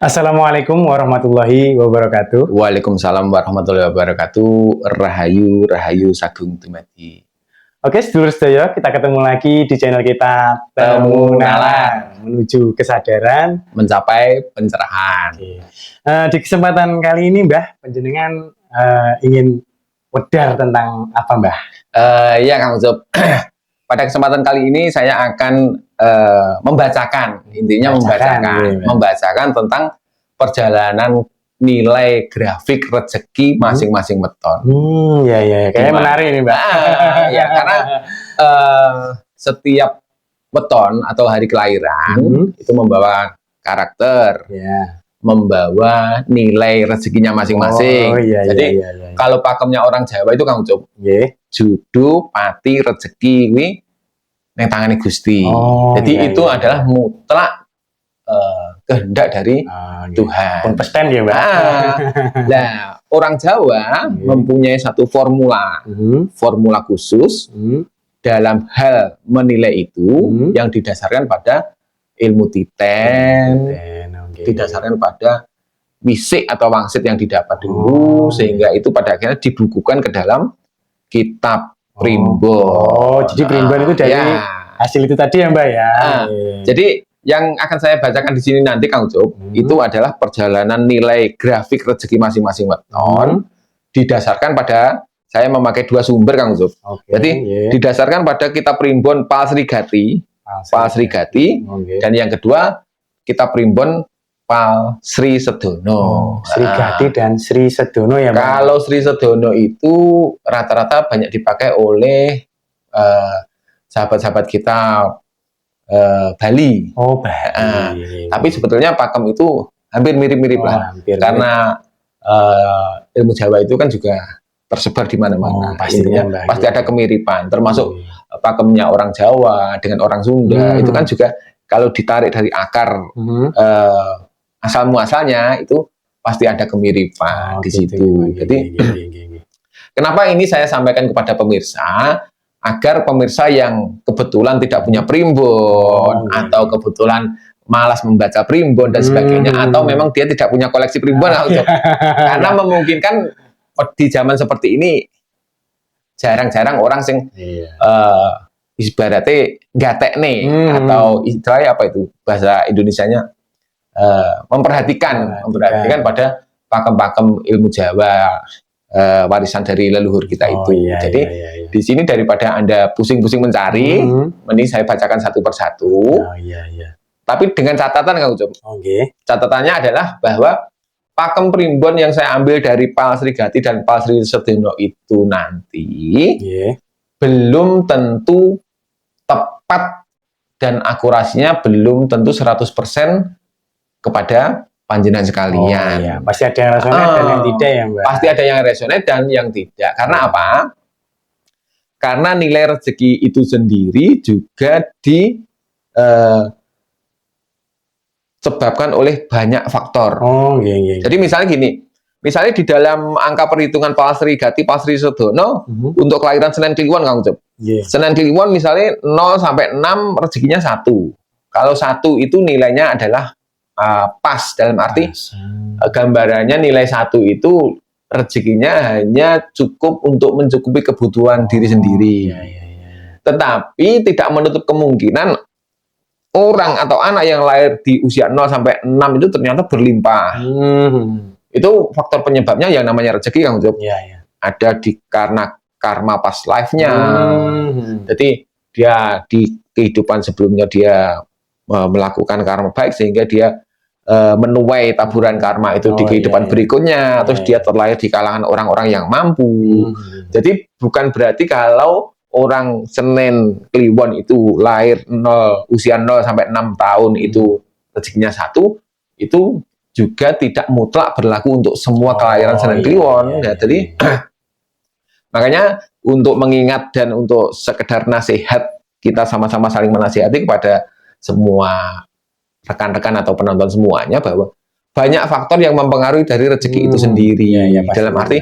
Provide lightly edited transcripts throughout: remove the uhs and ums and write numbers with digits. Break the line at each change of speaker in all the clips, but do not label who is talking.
Assalamualaikum warahmatullahi wabarakatuh.
Waalaikumsalam warahmatullahi wabarakatuh. Rahayu, rahayu sagung dumadi.
Oke, sedulur sedaya, kita ketemu lagi di channel kita Temu Nalar menuju kesadaran,
mencapai pencerahan.
Oke. Di kesempatan kali ini, Mbah, panjenengan ingin wedar tentang apa, Mbah?
Ya, Kang Ucup. Pada kesempatan kali ini saya akan membacakan, intinya membacakan tentang perjalanan nilai grafik rezeki masing-masing weton.
Ya, kayaknya menarik ini, Mbak.
Ya, karena setiap weton atau hari kelahiran itu membawa karakter, membawa nilai rezekinya masing-masing. Jadi kalau pakemnya orang Jawa itu Kang Ucup, judu, pati, rezeki, neng tangane Gusti. Jadi itu adalah mutlak kehendak dari Tuhan.
Konsisten ya, Mbak.
Nah, orang Jawa mempunyai satu formula, formula khusus dalam hal menilai itu yang didasarkan pada ilmu titen, didasarkan pada wisik atau wangsit yang didapat dulu, sehingga itu pada akhirnya dibukukan ke dalam kitab primbon.
Jadi primbon itu dari hasil itu tadi ya, Mbak ya.
Jadi yang akan saya bacakan di sini nanti Kang Ucup, itu adalah perjalanan nilai grafik rezeki masing-masing weton didasarkan pada, saya memakai dua sumber Kang Ucup. Jadi didasarkan pada kitab primbon Pal Sri Gati, dan yang kedua kitab primbon Pal Sri Sedono.
Sri Gati dan Sri Sedono ya, Mbak.
Kalau Sri Sedono itu rata-rata banyak dipakai oleh sahabat-sahabat kita Bali.
Bali.
Tapi sebetulnya pakem itu hampir mirip-mirip lah. Karena ilmu Jawa itu kan juga tersebar di mana-mana. Pasti ada kemiripan. Termasuk pakemnya orang Jawa dengan orang Sunda itu kan juga kalau ditarik dari akar asal muasalnya itu pasti ada kemiripan di situ. Jadi kenapa ini saya sampaikan kepada pemirsa? Agar pemirsa yang kebetulan tidak punya primbon atau kebetulan malas membaca primbon dan sebagainya, atau memang dia tidak punya koleksi primbon, karena memungkinkan di zaman seperti ini jarang-jarang orang sing ibaratnya gatek nih, atau istilahnya apa itu bahasa Indonesianya, memperhatikan pada pakem-pakem ilmu Jawa, warisan dari leluhur kita itu. Jadi di sini daripada Anda pusing-pusing mencari, mending saya bacakan satu persatu. Tapi dengan catatan Kang Ucup. Catatannya adalah bahwa pakem primbon yang saya ambil dari Pal Sri Gati dan Pal Sri Sedono itu nanti belum tentu tepat dan akurasinya belum tentu 100% kepada panjenengan sekalian.
Pasti ada yang resonate dan yang tidak ya, Mbak.
Pasti ada yang resonate dan yang tidak. Karena apa? Karena nilai rezeki itu sendiri juga disebabkan oleh banyak faktor. Jadi misalnya gini, misalnya di dalam angka perhitungan Pal Sri Gati, Pal Sri Sedono, untuk kelahiran Senen Kliwon Kang Ucup. Senen Kliwon misalnya 0 sampai 6 rezekinya 1. Kalau 1 itu nilainya adalah pas, dalam arti gambarannya nilai 1 itu rezekinya hanya cukup untuk mencukupi kebutuhan diri sendiri. Tetapi tidak menutup kemungkinan orang atau anak yang lahir di usia 0 sampai 6 itu ternyata berlimpah. Itu faktor penyebabnya yang namanya rezeki Kang Ucup. Ada karena karma past life-nya. Jadi dia di kehidupan sebelumnya dia melakukan karma baik sehingga dia menuai taburan karma itu di kehidupan berikutnya, terus dia terlahir di kalangan orang-orang yang mampu. Jadi bukan berarti kalau orang Senen Kliwon itu lahir usia 0 sampai 6 tahun itu rezekinya 1, itu juga tidak mutlak berlaku untuk semua kelahiran Senen Kliwon. Jadi makanya untuk mengingat dan untuk sekedar nasihat, kita sama-sama saling menasihati kepada semua rekan-rekan atau penonton semuanya, bahwa banyak faktor yang mempengaruhi dari rezeki itu sendiri. Dalam arti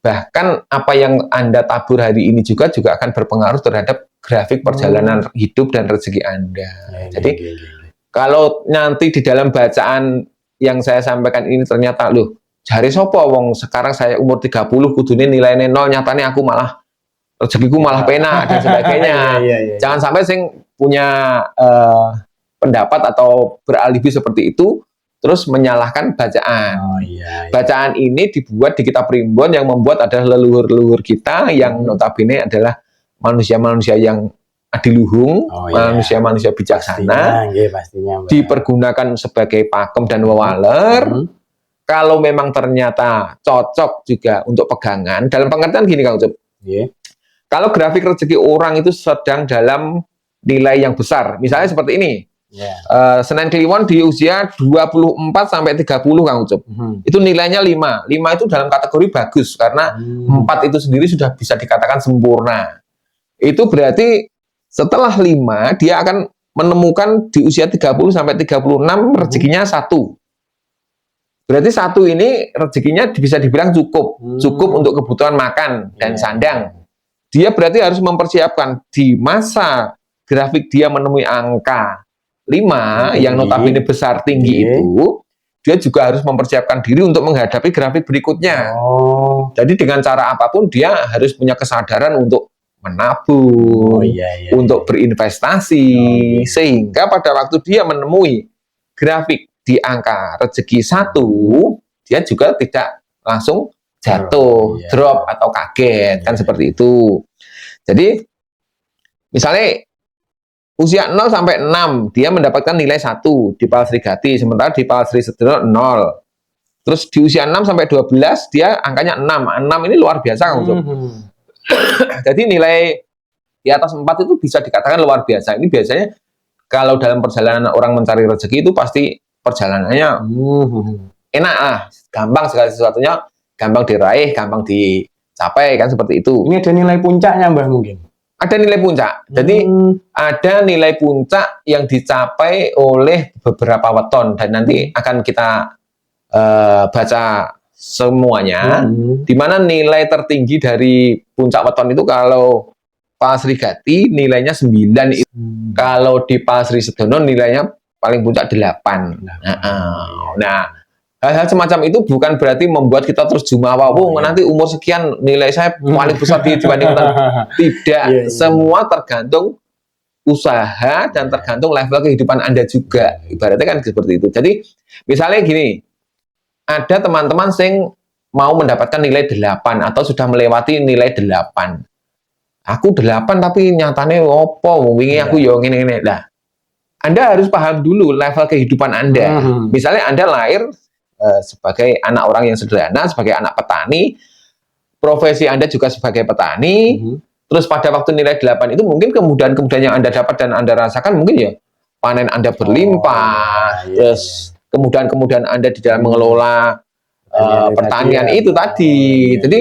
bahkan apa yang Anda tabur hari ini juga akan berpengaruh terhadap grafik perjalanan hidup dan rezeki Anda. Jadi kalau nanti di dalam bacaan yang saya sampaikan ini ternyata loh, jare sopo wong sekarang saya umur 30 kudune nilainya 0, nyatanya aku malah rezekiku malah penak dan sebagainya. Jangan sampai sing punya pendapat atau beralibi seperti itu terus menyalahkan bacaan. Bacaan ini dibuat di kitab Primbon, yang membuat adalah leluhur-leluhur kita yang notabene adalah manusia-manusia yang adiluhung, manusia-manusia bijaksana, pastinya, dipergunakan sebagai pakem dan wewaler. Kalau memang ternyata cocok juga untuk pegangan, dalam pengertian gini Kang Ucup, kalau grafik rezeki orang itu sedang dalam nilai yang besar, misalnya seperti ini, Senen Kliwon di usia 24 sampai 30 Kang Ucup, itu nilainya 5 itu dalam kategori bagus, karena 4 itu sendiri sudah bisa dikatakan sempurna. Itu berarti setelah 5 dia akan menemukan di usia 30 sampai 36 rezekinya 1. Berarti 1 ini rezekinya bisa dibilang cukup untuk kebutuhan makan dan sandang. Dia berarti harus mempersiapkan di masa grafik dia menemui angka 5 yang notabene besar tinggi itu, dia juga harus mempersiapkan diri untuk menghadapi grafik berikutnya. Jadi dengan cara apapun dia harus punya kesadaran untuk menabung, untuk berinvestasi, sehingga pada waktu dia menemui grafik di angka rezeki 1, dia juga tidak langsung jatuh, drop atau kaget, kan seperti itu. Jadi misalnya usia 0 sampai 6 dia mendapatkan nilai 1 di Palsri Gati, sementara di Palsri Sedono 0. Terus di usia 6 sampai 12 dia angkanya 6 ini luar biasa Kang Ucup. Jadi nilai di atas 4 itu bisa dikatakan luar biasa. Ini biasanya kalau dalam perjalanan orang mencari rezeki itu pasti perjalanannya enak lah, gampang, segala sesuatunya gampang diraih, gampang dicapai, kan seperti itu.
Ini ada nilai puncaknya Mbah mungkin?
Ada nilai puncak. Jadi ada nilai puncak yang dicapai oleh beberapa weton, dan nanti akan kita baca semuanya, di mana nilai tertinggi dari puncak weton itu kalau Palsri Gati nilainya 9, kalau di Palsri Sedono nilainya paling puncak 8. Nah, hal-hal semacam itu bukan berarti membuat kita terus jumawa, nanti umur sekian nilai saya paling besar dibandingkan. Tidak, semua tergantung usaha dan tergantung level kehidupan Anda juga. Ibaratnya kan seperti itu. Jadi misalnya gini, ada teman-teman yang mau mendapatkan nilai 8 atau sudah melewati nilai 8. Aku 8 tapi nyatanya opo, wingi aku yo ngene-ngene. Nah, Anda harus paham dulu level kehidupan Anda. Misalnya Anda lahir sebagai anak orang yang sederhana, sebagai anak petani, profesi Anda juga sebagai petani, terus pada waktu nilai 8 itu mungkin kemudahan-kemudahan yang Anda dapat dan Anda rasakan mungkin ya panen Anda berlimpah, terus kemudahan-kemudahan Anda di dalam mengelola pertanian itu tadi. Jadi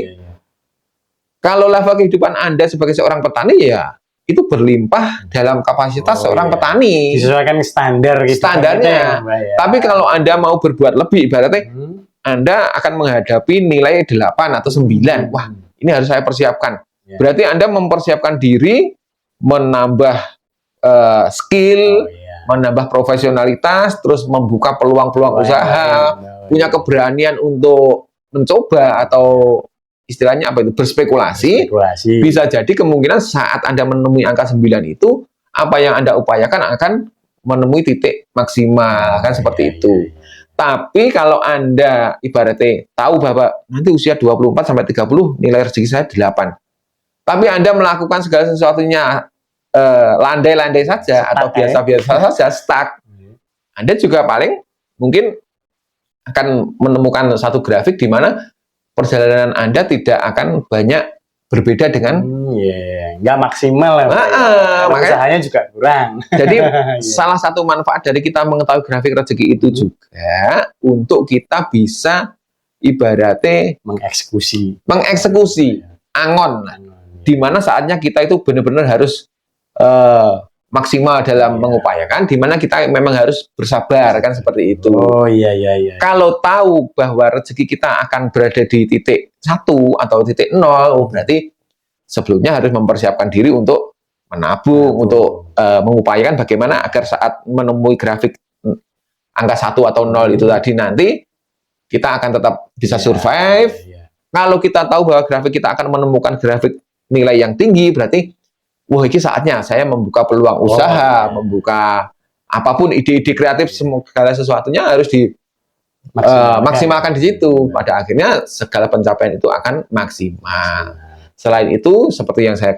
kalau level kehidupan Anda sebagai seorang petani ya itu berlimpah dalam kapasitas seorang petani.
Disesuaikan standar gitu.
Standarnya. Tapi kalau Anda mau berbuat lebih, ibaratnya Anda akan menghadapi nilai 8 atau 9. Wah, ini harus saya persiapkan. Berarti Anda mempersiapkan diri, menambah skill, menambah profesionalitas, terus membuka peluang-peluang usaha, punya keberanian untuk mencoba atau istilahnya apa itu, berspekulasi. Bisa jadi kemungkinan saat Anda menemui angka 9 itu, apa yang Anda upayakan akan menemui titik maksimal, kan seperti itu. Tapi kalau Anda ibaratnya tahu bahwa nanti usia 24 sampai 30 nilai rezeki saya 8. Tapi Anda melakukan segala sesuatunya landai-landai saja atau biasa-biasa saja, stuck. Anda juga paling mungkin akan menemukan satu grafik di mana perjalanan Anda tidak akan banyak berbeda dengan
nggak maksimal ya. Makanya usahanya juga kurang.
Jadi salah satu manfaat dari kita mengetahui grafik rezeki itu juga untuk kita bisa ibaratnya mengeksekusi angon, di mana saatnya kita itu benar-benar harus maksimal dalam mengupayakan, di mana kita memang harus bersabar, kan seperti itu. Kalau tahu bahwa rezeki kita akan berada di titik 1 atau titik 0, berarti sebelumnya harus mempersiapkan diri untuk menabung, untuk mengupayakan bagaimana agar saat menemui grafik angka 1 atau 0 itu tadi, nanti kita akan tetap bisa survive. Kalau kita tahu bahwa grafik kita akan menemukan grafik nilai yang tinggi, berarti wah ini saatnya saya membuka peluang usaha, membuka apapun ide-ide kreatif, segala sesuatunya harus maksimalkan di situ. Pada akhirnya segala pencapaian itu akan maksimal. Selain itu, seperti yang saya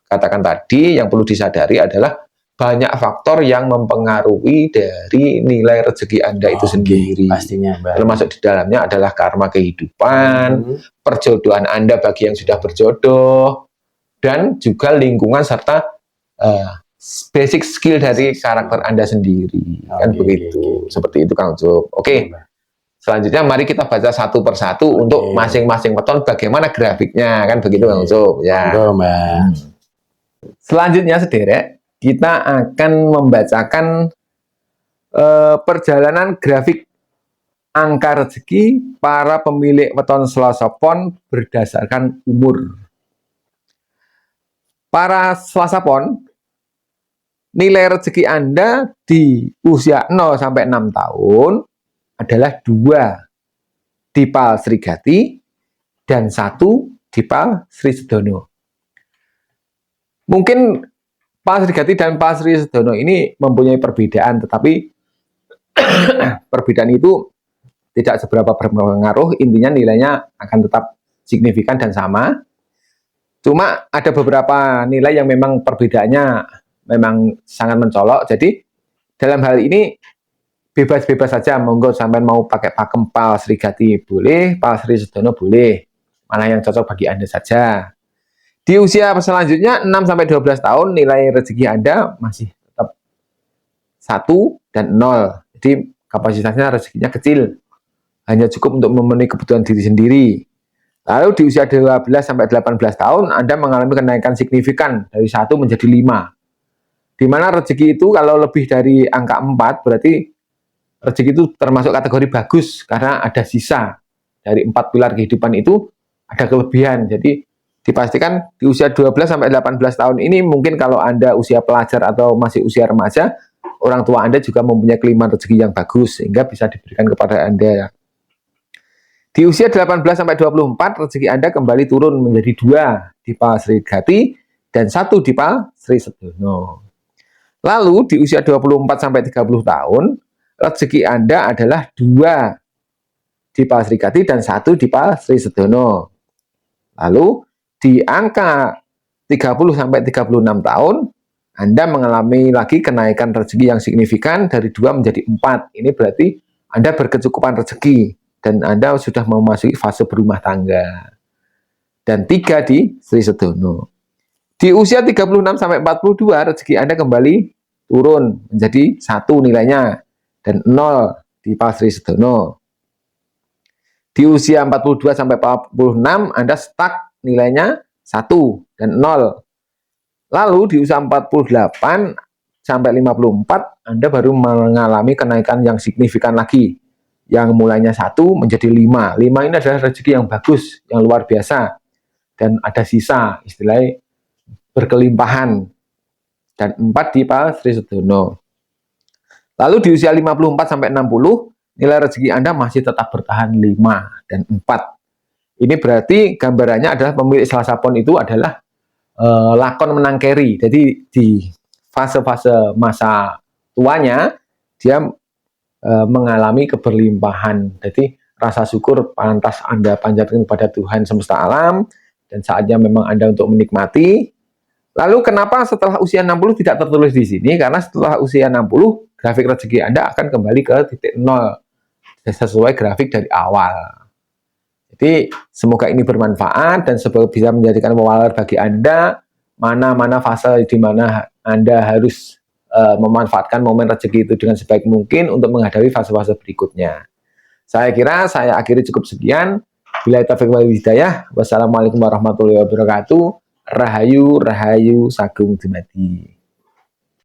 katakan tadi, yang perlu disadari adalah banyak faktor yang mempengaruhi dari nilai rezeki Anda itu sendiri.
Pastinya,
termasuk di dalamnya adalah karma kehidupan, perjodohan Anda bagi yang sudah berjodoh, dan juga lingkungan serta basic skill dari karakter Anda sendiri. Kan begitu. Seperti itu, Kang Ucup. Oke. Selanjutnya mari kita baca satu persatu untuk masing-masing weton bagaimana grafiknya, kan begitu, Kang Ucup. Ya. Selanjutnya, sederek, kita akan membacakan perjalanan grafik angka rezeki para pemilik weton Selasa Pon berdasarkan umur. Para Selasa Pon, nilai rezeki Anda di usia 0 sampai 6 tahun adalah 2 Dipal Srigati dan 1 Dipal Sri Sedono. Mungkin Pak Srigati dan Pak Sri Sedono ini mempunyai perbedaan, tetapi perbedaan itu tidak seberapa berpengaruh, intinya nilainya akan tetap signifikan dan sama. Cuma ada beberapa nilai yang memang perbedaannya memang sangat mencolok, jadi dalam hal ini bebas-bebas saja, monggo sampai mau pakai pakem Pak Srigati boleh, Pak Sri Sedono boleh, mana yang cocok bagi Anda saja. Di usia selanjutnya 6-12 tahun nilai rezeki Anda masih tetap 1 dan 0. Jadi kapasitasnya rezekinya kecil. Hanya cukup untuk memenuhi kebutuhan diri sendiri. Lalu di usia 12-18 tahun Anda mengalami kenaikan signifikan dari 1 menjadi 5. Di mana rezeki itu kalau lebih dari angka 4 berarti rezeki itu termasuk kategori bagus karena ada sisa. Dari 4 pilar kehidupan itu ada kelebihan. Jadi dipastikan di usia 12-18 tahun ini mungkin kalau Anda usia pelajar atau masih usia remaja, orang tua Anda juga mempunyai kelimpahan rezeki yang bagus sehingga bisa diberikan kepada Anda. Di usia 18-24 rezeki Anda kembali turun menjadi 2 Dipal Srigati dan 1 Dipal Sri Sedono. Lalu di usia 24-30 tahun rezeki Anda adalah 2 Dipal Srigati dan 1 Dipal Sri Sedono. Lalu di angka 30-36 tahun, Anda mengalami lagi kenaikan rezeki yang signifikan dari 2 menjadi 4. Ini berarti Anda berkecukupan rezeki dan Anda sudah memasuki fase berumah tangga. Dan 3 di Sri Sedono. Di usia 36-42, rezeki Anda kembali turun menjadi 1 nilainya dan 0 di Pak Sri Sedono. Di usia 42-46, Anda stuck nilainya 1 dan 0. Lalu di usia 48-54, Anda baru mengalami kenaikan yang signifikan lagi. Yang mulainya 1 menjadi 5. 5 ini adalah rezeki yang bagus, yang luar biasa. Dan ada sisa, istilahnya berkelimpahan. Dan 4 di Pak Sri Sedono. Lalu di usia 54-60, nilai rezeki Anda masih tetap bertahan 5 dan 4. Ini berarti gambarannya adalah pemilik Selasa Pon itu adalah lakon menang keri. Jadi di fase-fase masa tuanya dia mengalami keberlimpahan. Jadi rasa syukur pantas Anda panjatkan kepada Tuhan semesta alam dan saatnya memang Anda untuk menikmati. Lalu kenapa setelah usia 60 tidak tertulis di sini? Karena setelah usia 60 grafik rezeki Anda akan kembali ke titik 0 sesuai grafik dari awal. Jadi semoga ini bermanfaat dan semoga bisa menjadikan pewaler bagi Anda mana-mana fase di mana Anda harus memanfaatkan momen rezeki itu dengan sebaik mungkin untuk menghadapi fase-fase berikutnya. Saya kira saya akhiri cukup sekian. Billahi taufiq wal hidayah. Wassalamualaikum warahmatullahi wabarakatuh. Rahayu, rahayu, sagung dumadi.